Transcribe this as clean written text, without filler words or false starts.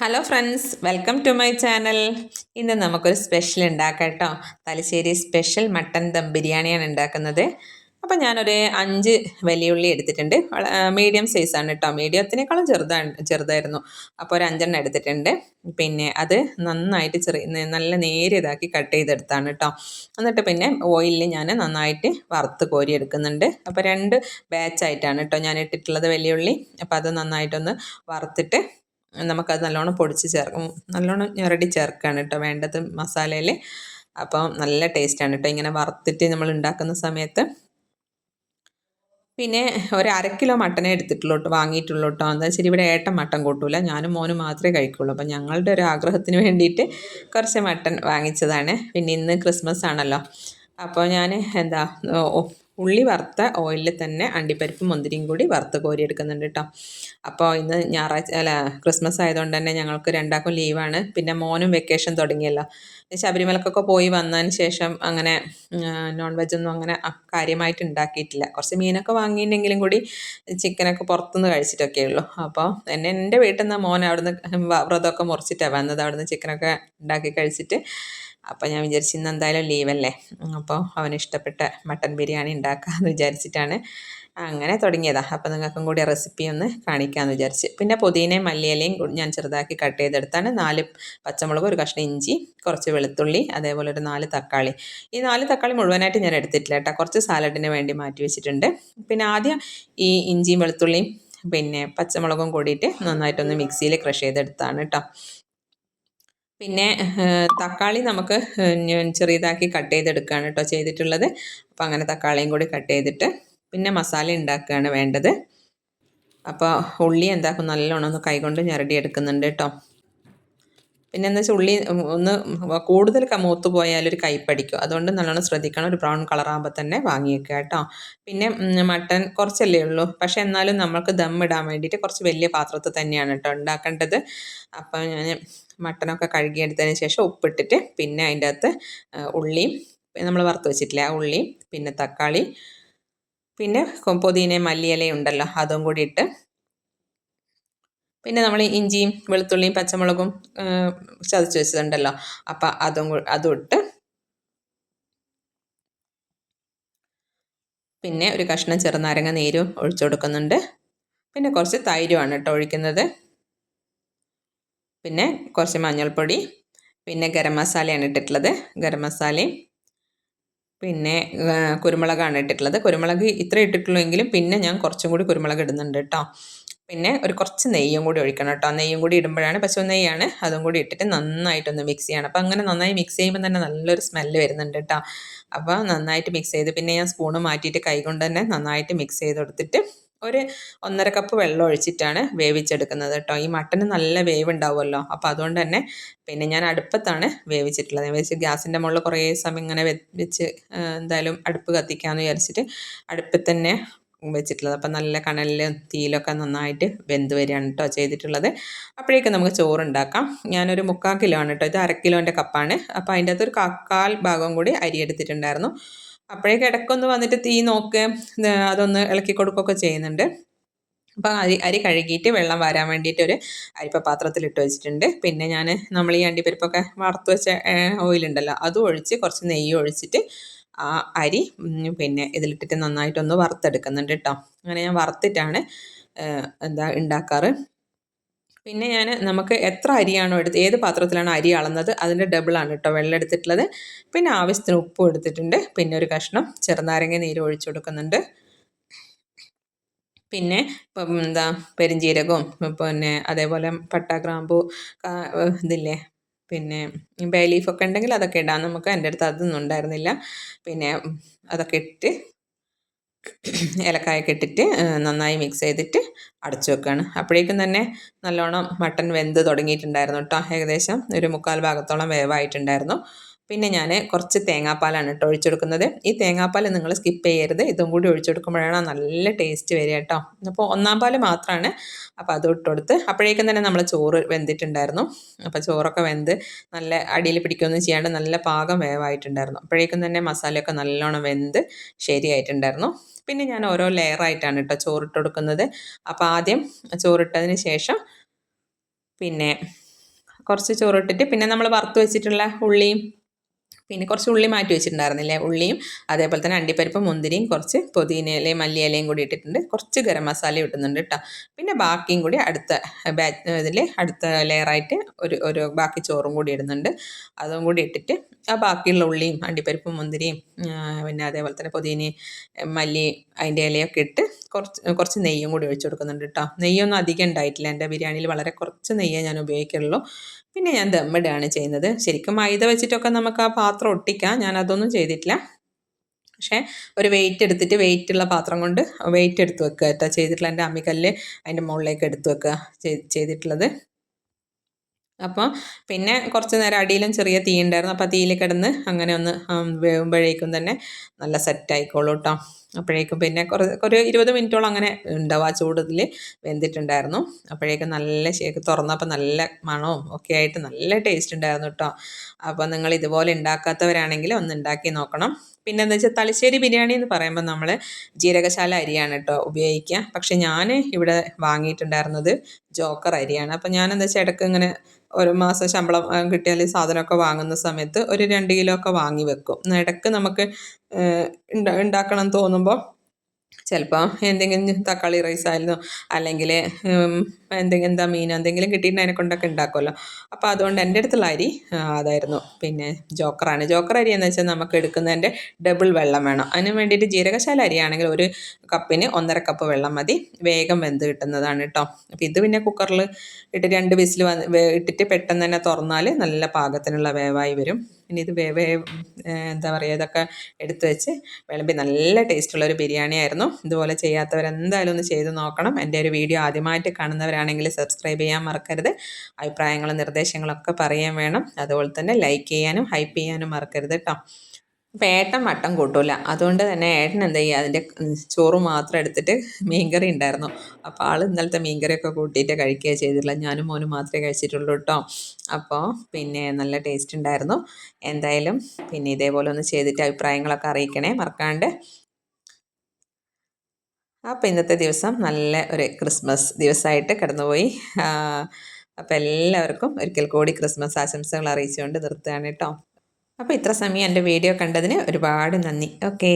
Hello friends, welcome to my channel. ഇന്ന് നമുക്കൊരു special ഉണ്ടാക്കാം കേട്ടോ. തലശ്ശേരി സ്പെഷ്യൽ മട്ടൻ ദം ബിരിയാണിയാണ് ഉണ്ടാക്കുന്നത്. അപ്പോൾ ഞാനൊരു 5 വലിയുള്ളി എടുത്തിട്ടുണ്ട്. മീഡിയം സൈസാണ് കേട്ടോ. മീഡിയത്തിനേക്കാളും ചെറുതായിരുന്നു. അപ്പോൾ ഒരു 5 എടുത്തിട്ടുണ്ട്. പിന്നെ അത് നന്നായിട്ട് നല്ല നേരിയതാക്കി കട്ട് ചെയ്തെടുത്താണ് കേട്ടോ. എന്നിട്ട് പിന്നെ ഓയിലിൽ ഞാൻ നന്നായിട്ട് വറുത്ത് കോരി എടുക്കുന്നുണ്ട്. അപ്പോൾ 2 ബാച്ചായിട്ടാണ് കേട്ടോ ഞാൻ ഇട്ടിട്ടുള്ളത് വലിയുള്ളി. അപ്പോൾ അത് നന്നായിട്ടൊന്ന് വറുത്തിട്ട് നമുക്കത് നല്ലോണം നല്ലോണം ഞെരടി ചേർക്കുകയാണ് കേട്ടോ വേണ്ടത് മസാലയിൽ. അപ്പോൾ നല്ല ടേസ്റ്റാണ് കേട്ടോ ഇങ്ങനെ വറുത്തിട്ട് നമ്മൾ ഉണ്ടാക്കുന്ന സമയത്ത്. പിന്നെ ഒരു 1/2 കിലോ മട്ടനെ വാങ്ങിയിട്ടുള്ളൂ കേട്ടോ. എന്താ വെച്ചാൽ ഇവിടെ ഏട്ടൻ മട്ടൻ കൂട്ടൂല, ഞാനും മോനും മാത്രമേ കഴിക്കുള്ളൂ. അപ്പം ഞങ്ങളുടെ ഒരു ആഗ്രഹത്തിന് വേണ്ടിയിട്ട് കുറച്ച് മട്ടൻ വാങ്ങിച്ചതാണ്. പിന്നെ ഇന്ന് ക്രിസ്മസ് ആണല്ലോ, അപ്പോൾ ഞാൻ ഉള്ളി വറുത്ത ഓയിലിൽ തന്നെ അണ്ടിപ്പരിപ്പും മുന്തിരിയും കൂടി വറുത്ത് കോരി എടുക്കുന്നുണ്ട് കേട്ടോ. അപ്പോൾ ഇന്ന് ക്രിസ്മസ് ആയതുകൊണ്ട് തന്നെ ഞങ്ങൾക്ക് രണ്ടാൾക്കും ലീവാണ്. പിന്നെ മോനും വെക്കേഷൻ തുടങ്ങിയല്ലോ. ശബരിമലക്കൊക്കെ പോയി വന്നതിന് ശേഷം അങ്ങനെ നോൺ വെജൊന്നും അങ്ങനെ കാര്യമായിട്ട് ഉണ്ടാക്കിയിട്ടില്ല. കുറച്ച് മീനൊക്കെ വാങ്ങിയിട്ടുണ്ടെങ്കിലും കൂടി ചിക്കനൊക്കെ പുറത്തുനിന്ന് കഴിച്ചിട്ടൊക്കെ ഉള്ളൂ. അപ്പോൾ എൻ്റെ വീട്ടിൽ നിന്ന് മോൻ അവിടുന്ന് വ്രതമൊക്കെ മുറിച്ചിട്ടാണ് വന്നത്, അവിടുന്ന് ചിക്കനൊക്കെ ഉണ്ടാക്കി കഴിച്ചിട്ട്. അപ്പോൾ ഞാൻ വിചാരിച്ചു ഇന്ന് എന്തായാലും ലീവല്ലേ, അപ്പോൾ അവന് ഇഷ്ടപ്പെട്ട മട്ടൻ ബിരിയാണി ഉണ്ടാക്കാമെന്ന് വിചാരിച്ചിട്ടാണ് അങ്ങനെ തുടങ്ങിയതാണ്. അപ്പോൾ നിങ്ങൾക്കും കൂടി റെസിപ്പി ഒന്ന് കാണിക്കാമെന്ന് വിചാരിച്ച്. പിന്നെ പുതിനയും മല്ലിയിലയും ഞാൻ ചെറുതാക്കി കട്ട് ചെയ്തെടുത്താണ്. 4 പച്ചമുളക്, ഒരു കഷ്ണം ഇഞ്ചി, കുറച്ച് വെളുത്തുള്ളി, അതേപോലെ ഒരു 4 തക്കാളി. ഈ 4 തക്കാളി മുഴുവനായിട്ട് ഞാൻ എടുത്തിട്ടില്ല കേട്ടോ, കുറച്ച് സാലഡിന് വേണ്ടി മാറ്റി വെച്ചിട്ടുണ്ട്. പിന്നെ ആദ്യം ഈ ഇഞ്ചിയും വെളുത്തുള്ളിയും പിന്നെ പച്ചമുളകും കൂടിയിട്ട് നന്നായിട്ടൊന്ന് മിക്സിയിൽ ക്രഷ് ചെയ്തെടുത്താണ് കേട്ടോ. പിന്നെ തക്കാളി നമുക്ക് ചെറിയതാക്കി കട്ട് ചെയ്തെടുക്കുകയാണ് കേട്ടോ ചെയ്തിട്ടുള്ളത്. അപ്പോൾ അങ്ങനെ തക്കാളിയും കൂടി കട്ട് ചെയ്തിട്ട് പിന്നെ മസാല ഉണ്ടാക്കുകയാണ് വേണ്ടത്. അപ്പോൾ ഉള്ളി നല്ലോണം ഒന്ന് കൈകൊണ്ട് ഞെരടി എടുക്കുന്നുണ്ട് കേട്ടോ. പിന്നെ എന്താ വെച്ചാൽ ഉള്ളി ഒന്ന് കൂടുതൽ മൂത്ത് പോയാൽ ഒരു കയ്പ്പടിക്കും, അതുകൊണ്ട് നല്ലോണം ശ്രദ്ധിക്കണം. ഒരു ബ്രൗൺ കളറാകുമ്പോൾ തന്നെ വാങ്ങി വെക്കുക കേട്ടോ. പിന്നെ മട്ടൻ കുറച്ചല്ലേ ഉള്ളൂ, പക്ഷെ എന്നാലും നമ്മൾക്ക് ദം ഇടാൻ വേണ്ടിയിട്ട് കുറച്ച് വലിയ പാത്രത്തിൽ തന്നെയാണ് കേട്ടോ ഉണ്ടാക്കേണ്ടത്. അപ്പോൾ ഞാൻ മട്ടനൊക്കെ കഴുകിയെടുത്തതിന് ശേഷം ഉപ്പിട്ടിട്ട് പിന്നെ അതിൻ്റെ അകത്ത് ഉള്ളിയും നമ്മൾ വറുത്ത് വെച്ചിട്ടില്ലേ ആ ഉള്ളിയും പിന്നെ തക്കാളി പിന്നെ പുതിനയും മല്ലിയിലയും ഉണ്ടല്ലോ അതും കൂടി ഇട്ട്, പിന്നെ നമ്മൾ ഇഞ്ചിയും വെളുത്തുള്ളിയും പച്ചമുളകും ചതച്ച് വെച്ചതുണ്ടല്ലോ, അപ്പം അതും ഇട്ട്, പിന്നെ ഒരു കഷ്ണം ചെറുനാരങ്ങ നീരും ഒഴിച്ചു കൊടുക്കുന്നുണ്ട്. പിന്നെ കുറച്ച് തൈരുമാണ് കേട്ടോ ഒഴിക്കുന്നത്. പിന്നെ കുറച്ച് മഞ്ഞൾപ്പൊടി, പിന്നെ ഗരം മസാലയാണ് ഇട്ടിട്ടുള്ളത്, ഗരം മസാലയും പിന്നെ കുരുമുളകാണ് ഇട്ടിട്ടുള്ളത്. കുരുമുളക് ഇത്ര ഇട്ടിട്ടുള്ളൂ എങ്കിലും പിന്നെ ഞാൻ കുറച്ചും കൂടി കുരുമുളക് ഇടുന്നുണ്ട് കേട്ടോ. പിന്നെ കുറച്ച് നെയ്യും കൂടി ഒഴിക്കണം കേട്ടോ. നെയ്യും കൂടി ഇടുമ്പോഴാണ്, പശു നെയ്യാണ്, അതും കൂടി ഇട്ടിട്ട് നന്നായിട്ടൊന്ന് മിക്സ് ചെയ്യണം. അപ്പോൾ അങ്ങനെ നന്നായി മിക്സ് ചെയ്യുമ്പോൾ തന്നെ നല്ലൊരു സ്മെല്ല് വരുന്നുണ്ട് കേട്ടോ. അപ്പോൾ നന്നായിട്ട് മിക്സ് ചെയ്ത് പിന്നെ ഞാൻ സ്പൂണ് മാറ്റിയിട്ട് കൈ കൊണ്ട് തന്നെ നന്നായിട്ട് മിക്സ് ചെയ്ത് കൊടുത്തിട്ട് ഒരു 1.5 കപ്പ് വെള്ളം ഒഴിച്ചിട്ടാണ് വേവിച്ചെടുക്കുന്നത് കേട്ടോ. ഈ മട്ടന് നല്ല വേവ് ഉണ്ടാവുമല്ലോ, അപ്പോൾ അതുകൊണ്ട് തന്നെ പിന്നെ ഞാൻ അടുപ്പത്താണ് വേവിച്ചിട്ടുള്ളത്. ഞാൻ ഗ്യാസിൻ്റെ മുകളിൽ കുറേ സമയം ഇങ്ങനെ വെച്ച് എന്തായാലും അടുപ്പ് കത്തിക്കാമെന്ന് വിചാരിച്ചിട്ട് അടുപ്പത്ത് തന്നെ വെച്ചിട്ടുള്ളത്. അപ്പം നല്ല കനലിലും തീയിലൊക്കെ നന്നായിട്ട് വെന്ത് വരികയാണ് കേട്ടോ ചെയ്തിട്ടുള്ളത്. അപ്പോഴേക്കും നമുക്ക് ചോറുണ്ടാക്കാം. ഞാനൊരു 3/4 കിലോ ആണ് കേട്ടോ, ഇത് 1/2 കിലോൻ്റെ കപ്പാണ്. അപ്പോൾ അതിൻ്റെ അകത്ത് ഒരു 1/4 ഭാഗം കൂടി അരി എടുത്തിട്ടുണ്ടായിരുന്നു. അപ്പോഴേക്കും ഇടയ്ക്കൊന്ന് വന്നിട്ട് തീ നോക്കുക, അതൊന്ന് ഇളക്കി കൊടുക്കുകയൊക്കെ ചെയ്യുന്നുണ്ട്. അപ്പോൾ അരി കഴുകിയിട്ട് വെള്ളം വരാൻ വേണ്ടിയിട്ട് ഒരു അരിപ്പ പാത്രത്തിലിട്ട് വെച്ചിട്ടുണ്ട്. പിന്നെ നമ്മൾ ഈ അണ്ടിപ്പരിപ്പൊക്കെ വറുത്ത് വെച്ച ഓയിലുണ്ടല്ലോ അതും ഒഴിച്ച് കുറച്ച് നെയ്യ് ഒഴിച്ചിട്ട് ആ അരി പിന്നെ ഇതിലിട്ടിട്ട് നന്നായിട്ടൊന്ന് വറുത്തെടുക്കുന്നുണ്ട് കേട്ടോ. അങ്ങനെ ഞാൻ വറുത്തിട്ടാണ് ഉണ്ടാക്കാറ്. പിന്നെ നമുക്ക് എത്ര അരിയാണോ ഏത് പാത്രത്തിലാണ് അരി അളന്നത് അതിൻ്റെ ഡബിളാണ് കേട്ടോ വെള്ളം എടുത്തിട്ടുള്ളത്. പിന്നെ ആവശ്യത്തിന് ഉപ്പും എടുത്തിട്ടുണ്ട്. പിന്നെ ഒരു കഷ്ണം ചെറുനാരങ്ങ നീര് ഒഴിച്ചു കൊടുക്കുന്നുണ്ട്. പിന്നെ ഇപ്പം പെരുംജീരകവും പിന്നെ അതേപോലെ പട്ട, ഗ്രാമ്പൂ, ഇതില്ലേ പിന്നെ ബേ ലീഫൊക്കെ ഉണ്ടെങ്കിൽ അതൊക്കെ ഇടാം നമുക്ക്. എൻ്റെ അടുത്ത് അതൊന്നും ഉണ്ടായിരുന്നില്ല. പിന്നെ അതൊക്കെ ഇട്ട് ഏലക്കായൊക്കെ ഇട്ടിട്ട് നന്നായി മിക്സ് ചെയ്തിട്ട് അടച്ചു വെക്കുകയാണ്. അപ്പോഴേക്കും തന്നെ നല്ലോണം മട്ടൻ വെന്ത് തുടങ്ങിയിട്ടുണ്ടായിരുന്നു കേട്ടോ. ഏകദേശം ഒരു 3/4 ഭാഗത്തോളം വേവായിട്ടുണ്ടായിരുന്നു. പിന്നെ ഞാൻ കുറച്ച് തേങ്ങാപ്പാലാണ് കേട്ടോ ഒഴിച്ചെടുക്കുന്നത്. ഈ തേങ്ങാപ്പാൽ നിങ്ങൾ സ്കിപ്പ് ചെയ്യരുത്, ഇതും കൂടി ഒഴിച്ചെടുക്കുമ്പോഴാണ് നല്ല ടേസ്റ്റ് വരിക കേട്ടോ. അപ്പോൾ 1/4 പാൽ മാത്രമാണ്, അപ്പോൾ അത് ഇട്ട് കൊടുത്ത് അപ്പോഴേക്കും തന്നെ നമ്മൾ ചോറ് വെന്തിട്ടുണ്ടായിരുന്നു. അപ്പോൾ ചോറൊക്കെ വെന്ത് നല്ല അടിയിൽ പിടിക്കുകയൊന്നും ചെയ്യാണ്ട് നല്ല പാകം വേവായിട്ടുണ്ടായിരുന്നു. അപ്പോഴേക്കും തന്നെ മസാലയൊക്കെ നല്ലോണം വെന്ത് ശരിയായിട്ടുണ്ടായിരുന്നു. പിന്നെ ഞാൻ ഓരോ ലെയറായിട്ടാണ് ചോറിട്ട് കൊടുക്കുന്നത്. അപ്പോൾ ആദ്യം ചോറിട്ടതിന് ശേഷം പിന്നെ കുറച്ച് ചോറിട്ടിട്ട് പിന്നെ നമ്മൾ വറുത്ത് വെച്ചിട്ടുള്ള ഉള്ളിയും പിന്നെ കുറച്ച് ഉള്ളി മാറ്റി വെച്ചിട്ടുണ്ടായിരുന്നില്ലേ, ഉള്ളിയും അതേപോലെ തന്നെ അണ്ടിപ്പരിപ്പ് മുന്തിരിയും കുറച്ച് പുതിനയിലയും മല്ലിയിലയും കൂടി ഇട്ടിട്ടുണ്ട്, കുറച്ച് ഗരം മസാല ഇട്ടുന്നുണ്ട് കേട്ടോ. പിന്നെ ബാക്കിയും കൂടി അടുത്ത ഇതിൽ അടുത്ത ലെയറായിട്ട് ഒരു ബാക്കി ചോറും കൂടി ഇടുന്നുണ്ട്. അതും കൂടി ഇട്ടിട്ട് ആ ബാക്കിയുള്ള ഉള്ളിയും അണ്ടിപ്പരിപ്പും മുന്തിരിയും പിന്നെ അതേപോലെ തന്നെ പുതിനയും മല്ലി അതിൻ്റെ ഇലയൊക്കെ ഇട്ട് കുറച്ച് നെയ്യും കൂടി ഒഴിച്ചു കൊടുക്കുന്നുണ്ട് കേട്ടോ. നെയ്യൊന്നും അധികം ഉണ്ടായിട്ടില്ല, എൻ്റെ ബിരിയാണിയിൽ വളരെ കുറച്ച് നെയ്യേ ഞാൻ ഉപയോഗിക്കുള്ളൂ. പിന്നെ ഞാൻ ദമ്മിടുകയാണ് ചെയ്യുന്നത്. ശരിക്കും മൈദ വെച്ചിട്ടൊക്കെ നമുക്ക് ആ പാത്രം ഒട്ടിക്കാം, ഞാൻ അതൊന്നും ചെയ്തിട്ടില്ല. പക്ഷേ ഒരു വെയിറ്റ് എടുത്തിട്ട് വെയിറ്റുള്ള പാത്രം കൊണ്ട് വെയിറ്റ് എടുത്ത് വെക്കുക കേട്ടോ ചെയ്തിട്ടുള്ള, എൻ്റെ അമ്മിക്കല്ല് അതിൻ്റെ മുകളിലേക്ക് എടുത്ത് വെക്കുക ചെയ്തിട്ടുള്ളത്. അപ്പോൾ പിന്നെ കുറച്ച് നേരം അടിയിലും ചെറിയ തീ ഉണ്ടായിരുന്നു, അപ്പോൾ തീയിൽ കിടന്ന് അങ്ങനെ ഒന്ന് വേവുമ്പോഴേക്കും തന്നെ നല്ല സെറ്റായിക്കോളൂ കേട്ടോ. അപ്പോഴേക്കും പിന്നെ ഒരു 20 മിനിറ്റോളം അങ്ങനെ ഉണ്ടാവും ആ ചൂടിൽ വെന്തിട്ടുണ്ടായിരുന്നു. അപ്പോഴേക്കും നല്ല ശേക്ക് തുറന്നപ്പോൾ നല്ല മണവും ഒക്കെ ആയിട്ട് നല്ല ടേസ്റ്റ് ഉണ്ടായിരുന്നു കേട്ടോ. അപ്പോൾ നിങ്ങൾ ഇതുപോലെ ഉണ്ടാക്കാത്തവരാണെങ്കിൽ ഒന്ന് ഉണ്ടാക്കി നോക്കണം. പിന്നെ എന്താ വെച്ചാൽ തലശ്ശേരി ബിരിയാണി എന്ന് പറയുമ്പോൾ നമ്മൾ ജീരകശാല അരിയാണ് കേട്ടോ ഉപയോഗിക്കുക. പക്ഷെ ഞാൻ ഇവിടെ വാങ്ങിയിട്ടുണ്ടായിരുന്നത് ജോക്കർ അരിയാണ്. അപ്പോൾ ഞാൻ എന്താ വെച്ചാൽ ഇടയ്ക്ക് ഇങ്ങനെ ഒരു മാസം ശമ്പളം കിട്ടിയാൽ സാധനമൊക്കെ വാങ്ങുന്ന സമയത്ത് ഒരു 2 കിലോ ഒക്കെ വാങ്ങി വെക്കും. ഇടയ്ക്ക് നമുക്ക് ഉണ്ടാക്കണം തോന്നുമ്പോൾ ചിലപ്പോൾ എന്തെങ്കിലും തക്കാളി റൈസ് ആയിരുന്നു, അല്ലെങ്കിൽ എന്തെങ്കിലും എന്താ മീൻ എന്തെങ്കിലും കിട്ടിയിട്ട് അതിനെ കൊണ്ടൊക്കെ ഉണ്ടാക്കുമല്ലോ. അപ്പോൾ അതുകൊണ്ട് എൻ്റെ അടുത്തുള്ള അരി അതായിരുന്നു പിന്നെ ജോക്കറാണ്. ജോക്കർ അരി എന്ന് വെച്ചാൽ നമുക്ക് എടുക്കുന്നതിൻ്റെ ഡബിൾ വെള്ളം വേണം. അതിന് വേണ്ടിയിട്ട് ജീരകശാല അരിയാണെങ്കിൽ 1 കപ്പിന് 1.5 കപ്പ് വെള്ളം മതി, വേഗം വെന്ത് കിട്ടുന്നതാണ് കേട്ടോ. അപ്പോൾ ഇത് പിന്നെ കുക്കറിൽ ഇട്ട് 2 വിസിൽ ഇട്ടിട്ട് പെട്ടെന്ന് തന്നെ തുറന്നാൽ നല്ല പാകത്തിനുള്ള വേവായി വരും. പിന്നെ ഇത് എന്താ പറയുക, ഇതൊക്കെ എടുത്ത് വെച്ച് വിളമ്പി നല്ല ടേസ്റ്റുള്ളൊരു ബിരിയാണി ആയിരുന്നു. ഇതുപോലെ ചെയ്യാത്തവരെന്തായാലും ഒന്ന് ചെയ്ത് നോക്കണം. എൻ്റെ ഒരു വീഡിയോ ആദ്യമായിട്ട് കാണുന്നവരാണെങ്കിൽ സബ്സ്ക്രൈബ് ചെയ്യാൻ മറക്കരുത്. അഭിപ്രായങ്ങളും നിർദ്ദേശങ്ങളൊക്കെ പറയാൻ വേണം. അതുപോലെ തന്നെ ലൈക്ക് ചെയ്യാനും ഹൈപ്പ് ചെയ്യാനും മറക്കരുത് കേട്ടോ. അപ്പോൾ ഏട്ടൻ മട്ടൻ കൂട്ടൂല, അതുകൊണ്ട് തന്നെ ഏട്ടൻ എന്താ ചെയ്യുക, അതിൻ്റെ ചോറ് മാത്രം എടുത്തിട്ട് മീൻകറി ഉണ്ടായിരുന്നു. അപ്പോൾ ആൾ ഇന്നലത്തെ മീൻകറിയൊക്കെ കൂട്ടിയിട്ട് കഴിക്കുകയാണ് ചെയ്തിട്ടുള്ളത്. ഞാനും മോനും മാത്രമേ കഴിച്ചിട്ടുള്ളൂ കേട്ടോ. അപ്പോൾ പിന്നെ നല്ല ടേസ്റ്റ് ഉണ്ടായിരുന്നു. എന്തായാലും പിന്നെ ഇതേപോലെ ഒന്ന് ചെയ്തിട്ട് അഭിപ്രായങ്ങളൊക്കെ അറിയിക്കണേ മറക്കാണ്ട്. അപ്പോൾ ഇന്നത്തെ ദിവസം നല്ല ഒരു ക്രിസ്മസ് ദിവസമായിട്ട് കടന്നുപോയി. അപ്പോൾ എല്ലാവർക്കും ഒരിക്കൽ കൂടി ക്രിസ്മസ് ആശംസകൾ അറിയിച്ചുകൊണ്ട് നിർത്തുകയാണ് കേട്ടോ. അപ്പോൾ ഇത്ര സമയം എൻ്റെ വീഡിയോ കണ്ടതിന് ഒരുപാട് നന്ദി. ഓക്കേ.